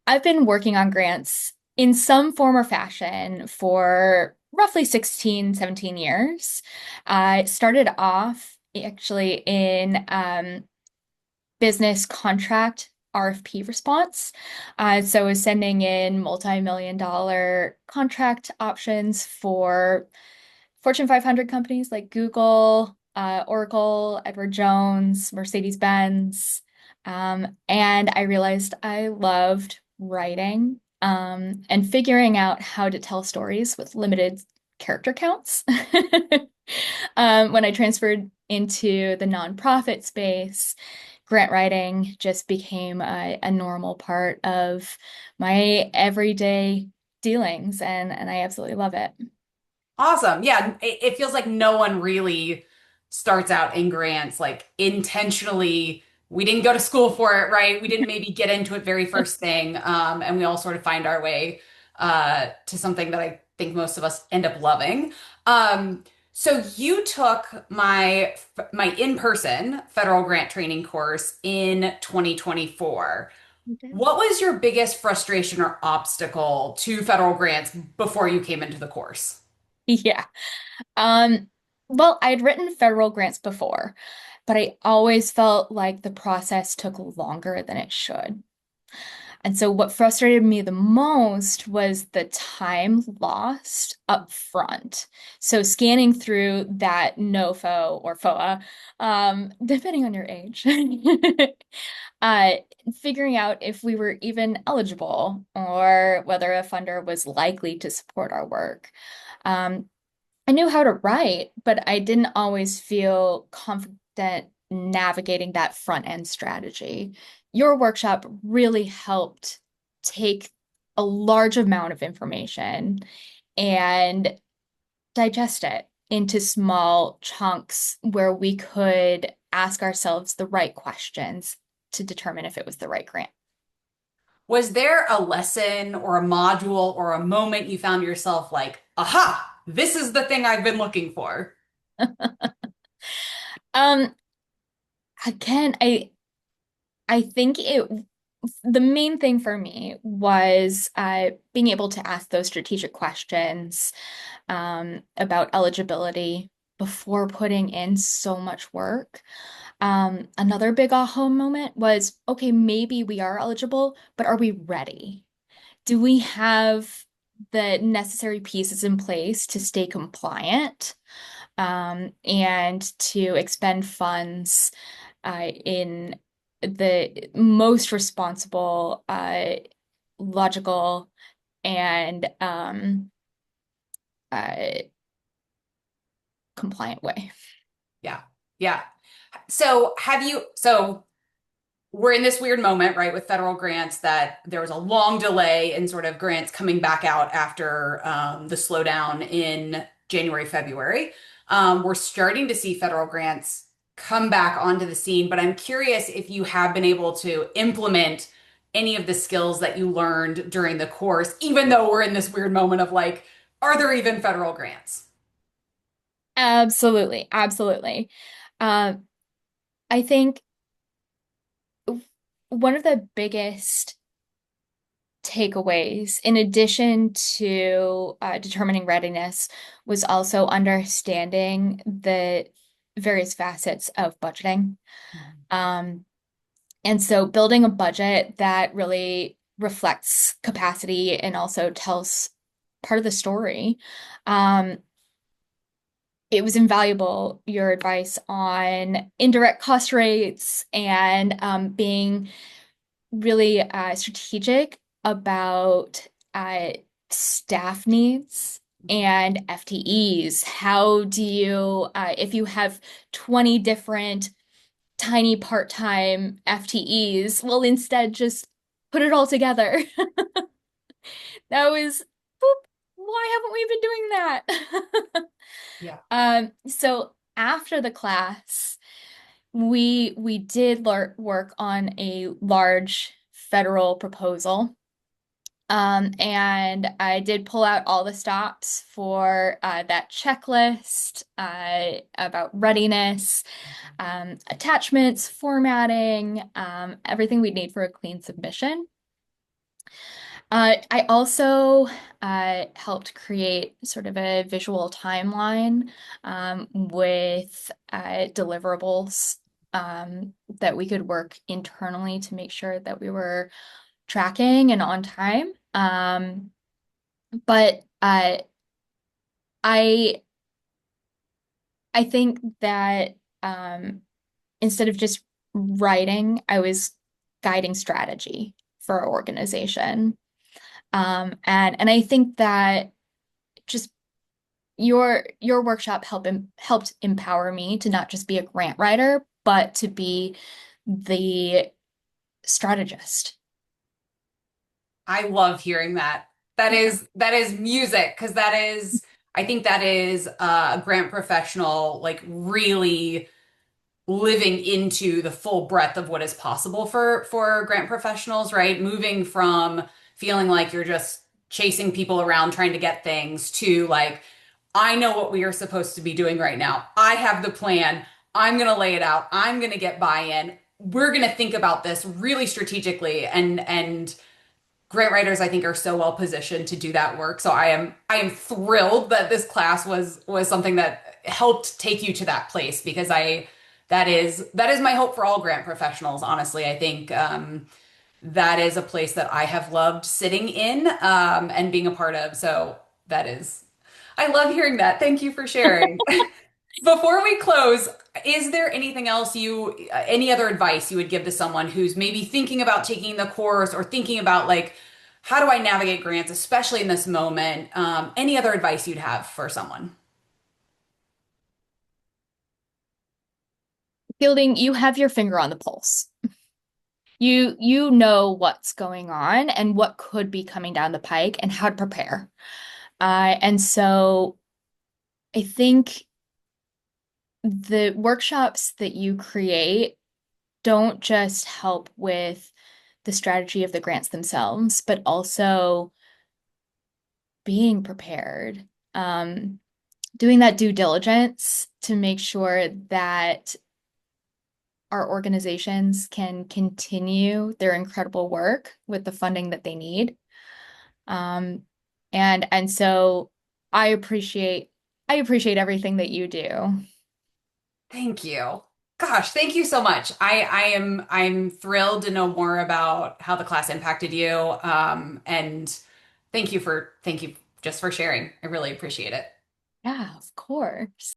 I've been working on grants in some form or fashion for roughly 16, 17 years. I started off actually in business contract RFP response. So I was sending in multi-million dollar contract options for Fortune 500 companies like Google, Oracle, Edward Jones, Mercedes-Benz. And I realized I loved writing and figuring out how to tell stories with limited character counts. When I transferred into the nonprofit space, grant writing just became a normal part of my everyday dealings, and I absolutely love it. Awesome. Yeah, it feels like no one really starts out in grants like intentionally. We didn't go to school for it, right? We didn't maybe get into it very first thing. And we all sort of find our way to something that I think most of us end up loving. So you took my in-person federal grant training course in 2024. What was your biggest frustration or obstacle to federal grants before you came into the course? Yeah. Um, well, I'd written federal grants before, but I always felt like the process took longer than it should. And so what frustrated me the most was the time lost up front. So scanning through that NOFO or FOA, depending on your age, uh, figuring out if we were even eligible or whether a funder was likely to support our work. Um, I knew how to write, but I didn't always feel confident navigating that front end strategy. Your workshop really helped take a large amount of information and digest it into small chunks where we could ask ourselves the right questions to determine if it was the right grant. Was there a lesson or a module or a moment you found yourself like, aha, this is the thing I've been looking for? Um, again, I think it the main thing for me was being able to ask those strategic questions about eligibility before putting in so much work. Another big aha moment was, okay, maybe we are eligible, but are we ready? Do we have the necessary pieces in place to stay compliant and to expend funds in the most responsible, logical, and uh, compliant way. Yeah. Yeah. So we're in this weird moment, right, with federal grants that there was a long delay in sort of grants coming back out after the slowdown in January, February. We're starting to see federal grants come back onto the scene, but I'm curious if you have been able to implement any of the skills that you learned during the course, even though we're in this weird moment of like, are there even federal grants? Absolutely, absolutely. Um, I think one of the biggest takeaways, in addition to determining readiness, was also understanding the various facets of budgeting. Um, and so building a budget that really reflects capacity and also tells part of the story. Um, it was invaluable, your advice on indirect cost rates and being really strategic about staff needs and FTEs. How do you, if you have 20 different tiny part-time FTEs, well, instead just put it all together. That was, boop, why haven't we been doing that? Yeah. So after the class, we did work on a large federal proposal. And I did pull out all the stops for that checklist about readiness, attachments, formatting, everything we need for a clean submission. I also helped create sort of a visual timeline with deliverables that we could work internally to make sure that we were tracking and on time. But I I think that instead of just writing, I was guiding strategy for our organization. And I think that just your workshop helped empower me to not just be a grant writer, but to be the strategist. I love hearing that. Yeah. That is music because that is I think that is a grant professional like really living into the full breadth of what is possible for grant professionals, right? Moving from feeling like you're just chasing people around trying to get things to like, I know what we are supposed to be doing right now. I have the plan. I'm going to lay it out. I'm going to get buy-in. We're going to think about this really strategically and grant writers I think are so well positioned to do that work. So I am thrilled that this class was something that helped take you to that place because I that is my hope for all grant professionals. Honestly, I think that is a place that I have loved sitting in and being a part of. So that is I love hearing that. Thank you for sharing. Before we close, is there anything else any other advice you would give to someone who's maybe thinking about taking the course or thinking about like, how do I navigate grants, especially in this moment? Any other advice you'd have for someone? Fielding, you have your finger on the pulse. You know what's going on and what could be coming down the pike and how to prepare. And so I think the workshops that you create don't just help with the strategy of the grants themselves, but also being prepared, doing that due diligence to make sure that our organizations can continue their incredible work with the funding that they need. Um, and so I appreciate I appreciate everything that you do. Thank you. Gosh, thank you so much. I'm thrilled to know more about how the class impacted you. And thank you just for sharing. I really appreciate it. Yeah, of course.